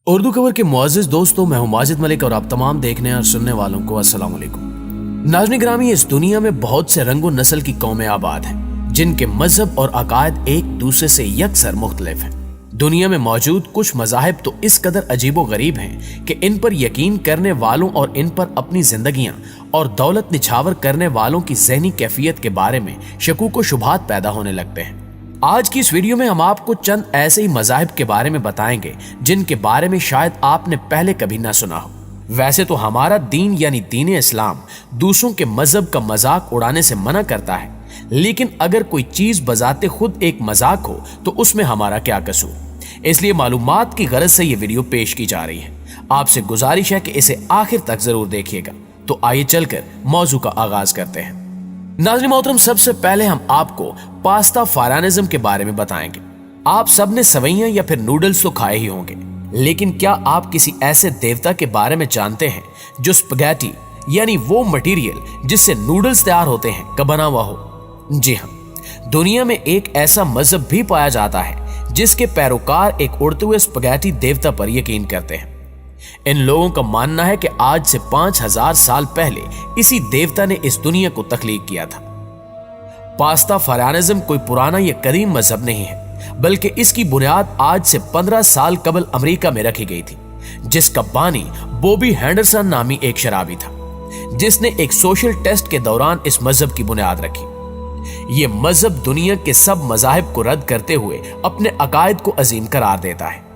उर्दू खबर के मुअज़्ज़िज़ दोस्तों, मैं हूं माजिद मलिक और आप तमाम देखने और सुनने वालों को अस्सलाम वालेकुम। नाज़रीन गिरामी, इस दुनिया में बहुत से रंग व नस्ल की कौमें आबाद हैं जिनके मजहब और अकायद एक दूसरे से यकसर मुख्तलिफ हैं। दुनिया में मौजूद कुछ मज़ाहिब तो इस कदर अजीबो गरीब हैं कि इन पर यकीन करने वालों और इन पर अपनी जिंदगियां और दौलत निछावर करने वालों की ज़हनी कैफियत के बारे में शकूक व शुबहात पैदा होने लगते हैं। आज की इस वीडियो में हम आपको चंद ऐसे ही मज़ाहिब के बारे में बताएंगे जिनके बारे में शायद आपने पहले कभी ना सुना हो। वैसे तो हमारा दीन यानी दीन इस्लाम दूसरों के मजहब का मजाक उड़ाने से मना करता है, लेकिन अगर कोई चीज बजाते खुद एक मजाक हो तो उसमें हमारा क्या कसूर। इसलिए मालूमात की गरज से ये वीडियो पेश की जा रही है। आपसे गुजारिश है कि इसे आखिर तक जरूर देखिएगा। तो आइए चलकर मौजू का आगाज करते हैं। नाज़रीन मोहतरम, सबसे पहले हम आपको पास्ता फारानिज्म के बारे में बताएंगे। आप सब ने सवैयां या फिर नूडल्स तो खाए ही होंगे, लेकिन क्या आप किसी ऐसे देवता के बारे में जानते हैं जो स्पगैटी यानी वो मटेरियल जिससे नूडल्स तैयार होते हैं का बना हुआ हो? जी हाँ, दुनिया में एक ऐसा मजहब भी पाया जाता है जिसके पैरोकार एक उड़ते हुए स्पगैटी देवता पर यकीन करते हैं। इन लोगों का मानना है कि आज से 5000 साल पहले इसी देवता ने इस दुनिया को तख्लीक किया था। पास्ता फारानिज्म कोई पुराना या कदीम मजहब नहीं है, बल्कि इसकी बुनियाद आज से 15 साल कबल अमेरिका में रखी गई थी, जिसका बानी बॉबी हैंडरसन नामी एक शराबी था, जिसने एक सोशल टेस्ट के दौरान इस मजहब की बुनियाद रखी। यह मजहब दुनिया के सब मजाहिब को रद्द करते हुए अपने अकायद को अजीम करार देता है।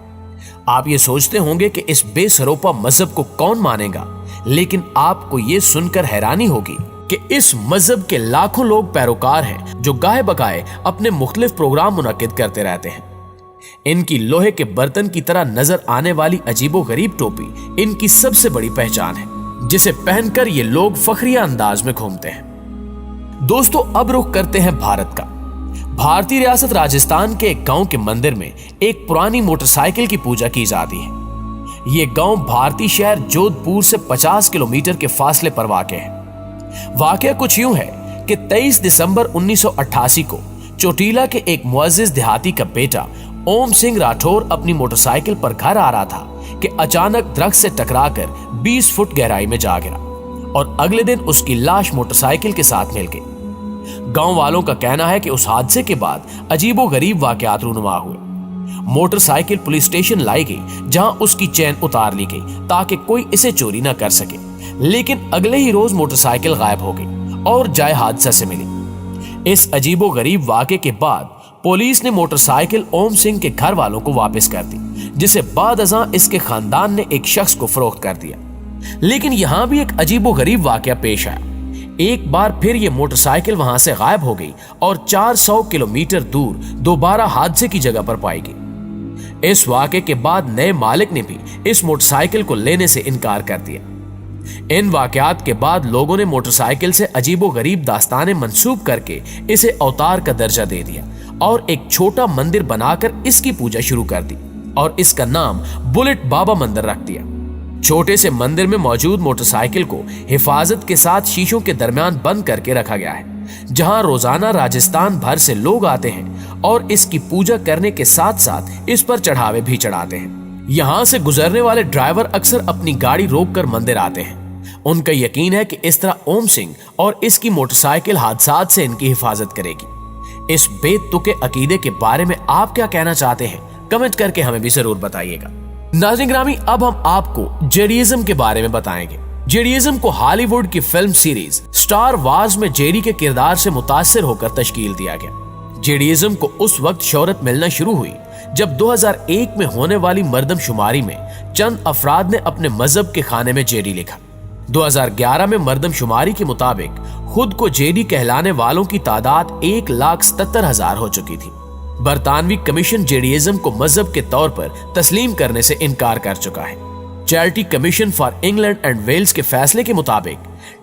आप ये सोचते होंगे कि इस बेसरोपा मजहब को कौन मानेगा, लेकिन आपको ये सुनकर हैरानी होगी कि इस मजहब के लाखों लोग पैरोकार हैं जो गाहे बगाए अपने मुख्तलिफ प्रोग्राम मुनक्किद करते रहते हैं। इनकी लोहे के बर्तन की तरह नजर आने वाली अजीबो गरीब टोपी इनकी सबसे बड़ी पहचान है, जिसे पहनकर ये लोग फखरिया अंदाज में घूमते हैं। दोस्तों, अब रुख करते हैं भारत का। भारतीय रियासत राजस्थान के एक गांव के मंदिर में एक पुरानी मोटरसाइकिल की पूजा की जाती है। यह गांव भारतीय शहर जोधपुर से 50 किलोमीटर के फासले पर वाक़ है। वाक़या कुछ यूं है कि 23 दिसंबर 1988 को चोटीला के एक मुअज़्ज़िज़ देहाती का बेटा ओम सिंह राठौर अपनी मोटरसाइकिल पर घर आ रहा था कि अचानक दरख्त से टकराकर 20 फुट गहराई में जा गिरा और अगले दिन उसकी लाश मोटरसाइकिल के साथ मिल गई। गांव वालों का कहना है कि उस हादसे के बाद अजीबो गरीब वाकयात रूनुमा हुए। मोटरसाइकिल पुलिस स्टेशन लाई गई, जहां उसकी चेन उतार ली गई ताकि कोई इसे चोरी ना कर सके, लेकिन अगले ही रोज मोटरसाइकिल गायब हो गई और जाए हादसा से मिली। इस अजीबो गरीब वाक़े के बाद पुलिस ने मोटरसाइकिल ओम सिंह के घर वालों को वापस कर दी, जिसे बाद अज़ां इसके खानदान ने एक शख्स को फरोख्त कर दिया। लेकिन यहां भी एक अजीबो गरीब वाकया पेश आया। एक बार फिर ये मोटरसाइकिल वहां से गायब हो गई और 400 किलोमीटर दूर दोबारा हादसे की जगह पर पाई गई। इस वाक़े के बाद नए मालिक ने भी इस मोटरसाइकिल को लेने से इनकार कर दिया। इन वाकयात के बाद लोगों ने मोटरसाइकिल से अजीबो गरीब दास्तानें मंसूब करके इसे अवतार का दर्जा दे दिया और एक छोटा मंदिर बनाकर इसकी पूजा शुरू कर दी और इसका नाम बुलेट बाबा मंदिर रख दिया। छोटे से मंदिर में मौजूद मोटरसाइकिल को हिफाजत के साथ शीशों के दरमियान बंद करके रखा गया है, जहां रोजाना राजस्थान भर से लोग आते हैं और इसकी पूजा करने के साथ साथ इस पर चढ़ावे भी चढ़ाते हैं। यहां से गुजरने वाले ड्राइवर अक्सर अपनी गाड़ी रोककर मंदिर आते हैं। उनका यकीन है कि इस तरह ओम सिंह और इसकी मोटरसाइकिल हादसात से इनकी हिफाजत करेगी। इस बेतुके अकीदे के बारे में आप क्या कहना चाहते हैं? कमेंट करके हमें भी जरूर बताइएगा। नाज़रीन ग्रामी, अब हम आपको जेडीइज्म के बारे में बताएंगे। जेडीइज्म को हॉलीवुड की फिल्म सीरीज स्टार वार्स में जेडी के किरदार से मुतासिर होकर तश्कील दिया गया। जेडीइज्म को उस वक्त शोहरत मिलना शुरू हुई जब 2001 में होने वाली मर्दमशुमारी में चंद अफराद ने अपने मजहब के खाने में जेडी लिखा। 2011 में मर्दमशुमारी के मुताबिक खुद को जेडी कहलाने वालों की तादाद 1,77,000 हो चुकी थी। बरतानवी कमीशन जेडीइज्म को मजहब के तौर पर तस्लीम करने से इनकार कर चुका है। Charity commission for England and Wales के फैसले के मुताबिक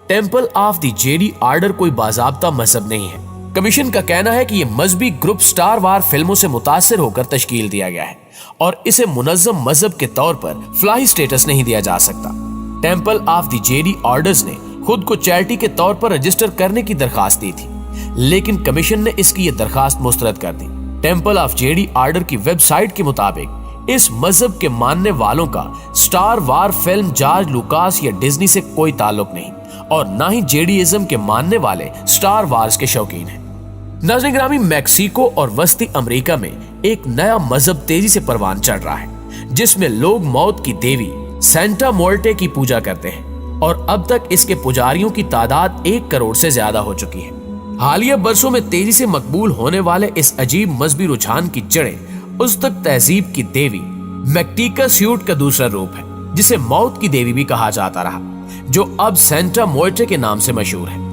temple of the Jedi order कोई बाज़ाब्ता मजहब नहीं है। कमीशन का कहना है कि यह मजहबी ग्रुप स्टार वार फिल्मों से मुतासिर होकर तश्कील दिया गया है और इसे मुनज़्ज़म मजहब के तौर पर फ्लाही स्टेटस नहीं दिया जा सकता। Temple of the JD orders ने खुद को चैरिटी के तौर पर रजिस्टर करने की दरखास्त दी थी, लेकिन कमीशन ने इसकी यह दरखास्त मुस्तरद कर दी। टेंपल ऑफ जेडी ऑर्डर की वेबसाइट के मुताबिक इस मजहब के मानने वालों का स्टार वार फिल्म जॉर्ज लुकास या डिज्नी से कोई ताल्लुक नहीं और ना ही जेडीइज्म के मानने वाले स्टार वार्स के शौकीन हैं। नाज़रीन ग्रामी, मैक्सिको और वस्ती अमेरिका में एक नया मजहब तेजी से परवान चढ़ रहा है जिसमें लोग मौत की देवी सेंटा मुर्टे की पूजा करते हैं और अब तक इसके पुजारियों की तादाद 1 करोड़ से ज्यादा हो चुकी है। हालिया बरसों में तेजी से मकबूल होने वाले इस अजीब मजहबी रुझान की जड़ें उज़्तेक तहजीब की देवी मैक्टिकास्यूट का दूसरा रूप है जिसे मौत की देवी भी कहा जाता रहा, जो अब सेंटा मुर्टे के नाम से मशहूर है।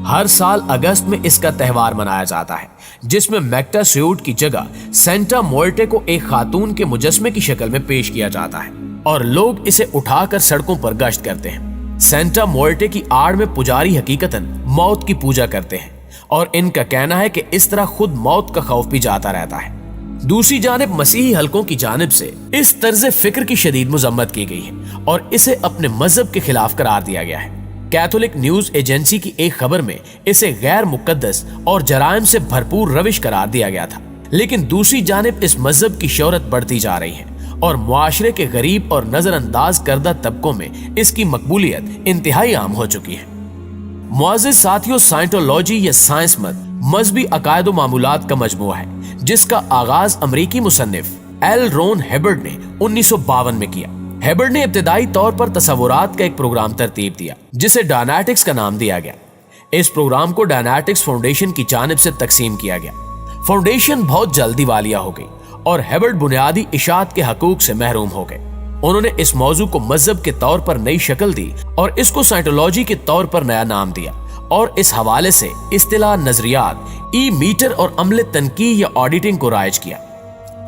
हर साल अगस्त में इसका त्योहार मनाया जाता है जिसमें मैक्टिकास्यूट की जगह सेंटा मुर्टे को एक खातून के मुजस्मे की शक्ल में पेश किया जाता है और लोग इसे उठाकर सड़कों पर गश्त करते हैं। सेंटा मुर्टे की आड़ में पुजारी हकीकतन मौत की पूजा करते हैं और इनका कहना है कि इस तरह खुद मौत का खौफ भी जाता रहता है। दूसरी जानिब मसीही हलकों की जानिब से इस तर्ज फिक्र की शदीद मजम्मत की गई है और इसे अपने मजहब के खिलाफ करार दिया गया है। कैथोलिक न्यूज एजेंसी की एक खबर में इसे गैर मुकद्दस और जराइम से भरपूर रविश करार दिया गया था, लेकिन दूसरी जानिब इस मजहब की शोहरत बढ़ती जा रही है और मुआशरे के गरीब और नजरअंदाज करदा तबकों में इसकी मकबूलियत इंतहाई आम हो चुकी है। मुआज़िज़ साथियों, साइंटोलॉजी या साइंस मत मजहबी अकायद व मामूलात का मजमूआ है जिसका आगाज अमरीकी मुसन्निफ एल रोन हेबर्ड ने 1952 में किया। हेबर्ड ने इब्तिदाई तौर पर तसव्वुरात का एक प्रोग्राम तरतीब दिया जिसे डायनेटिक्स का नाम दिया गया। इस प्रोग्राम को डायनेटिक्स फाउंडेशन की जानिब से तकसीम किया गया। फाउंडेशन बहुत जल्द दिवालिया हो गई और हेबर्ड बुनियादी इशात के हकूक से महरूम हो गए। उन्होंने इस मौजू को मजहब के तौर पर नई शक्ल दी और इसको साइंटोलॉजी के तौर पर नया नाम दिया और इस हवाले से इस्तिलाह नजरियात, ई मीटर और अमले तनकीह या ऑडिटिंग को राइज किया।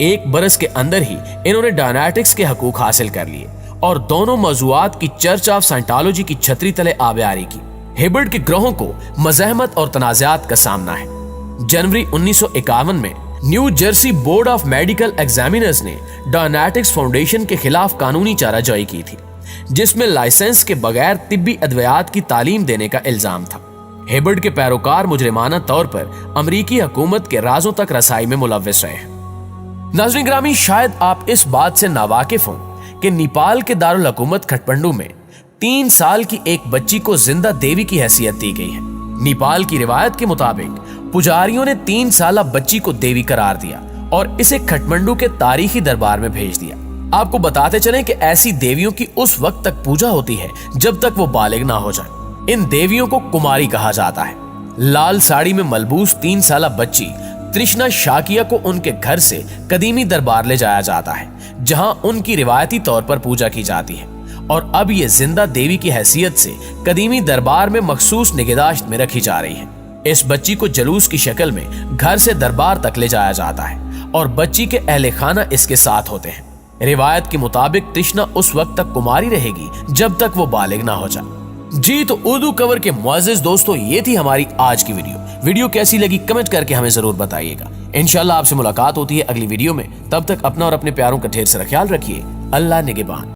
1 बरस के अंदर ही इन्होंने डायनेटिक्स के हकूक हासिल कर लिए और दोनों मौजूआत की चर्च ऑफ साइंटोलॉजी की छतरी तले आबियारी की। हेबर्ड के ग्रोहों को मज़ाहमत और तनाज़ात का सामना है। जनवरी 1951 में new Jersey board of medical examiners ने डायनेटिक्स फाउंडेशन के खिलाफ कानूनी चाराजोई की थी जिसमें लाइसेंस के बगैर तिब्बी अद्वियात की तालीम देने का इल्जाम था। हेबर्ड के पैरोकार मुजरिमाना तौर पर अमरीकी हुकूमत के राजों तक रसाई में मुलव्विस रहे हैं। नाज़रीन ग्रामी, शायद आप इस बात से नावाकिफ हों कि नेपाल के दारुल हुकूमत खटमंडू में 3 साल की एक बच्ची को जिंदा देवी की हैसियत दी गई है। नेपाल की रिवायत के मुताबिक पुजारियों ने 3 साला बच्ची को देवी करार दिया और इसे खटमंडू के तारीखी दरबार में भेज दिया। आपको बताते चलें कि ऐसी देवियों की उस वक्त तक पूजा होती है जब तक वो बालिग ना हो जाए। इन देवियों को कुमारी कहा जाता है। लाल साड़ी में मलबूस 3 साला बच्ची तृष्णा शाकिया को उनके घर से कदीमी दरबार ले जाया जाता है जहां उनकी रिवायती तौर पर पूजा की जाती है और अब ये जिंदा देवी की हैसियत से कदीमी दरबार में मखसूस निगहदाश्त में रखी जा रही है। इस बच्ची को जलूस की शक्ल में घर से दरबार तक ले जाया जाता है और बच्ची के अहले खाना इसके साथ होते हैं। रिवायत के मुताबिक तृष्णा उस वक्त तक कुमारी रहेगी जब तक वो बालिग ना हो जाए। जी तो उर्दू कवर के मुअज़्ज़िज़ दोस्तों, ये थी हमारी आज की वीडियो कैसी लगी कमेंट करके हमें जरूर बताइएगा। इंशाल्लाह आपसे मुलाकात होती है अगली वीडियो में। तब तक अपना और अपने प्यारों का ढेर सारा ख्याल रखिए। अल्लाह निगहबान।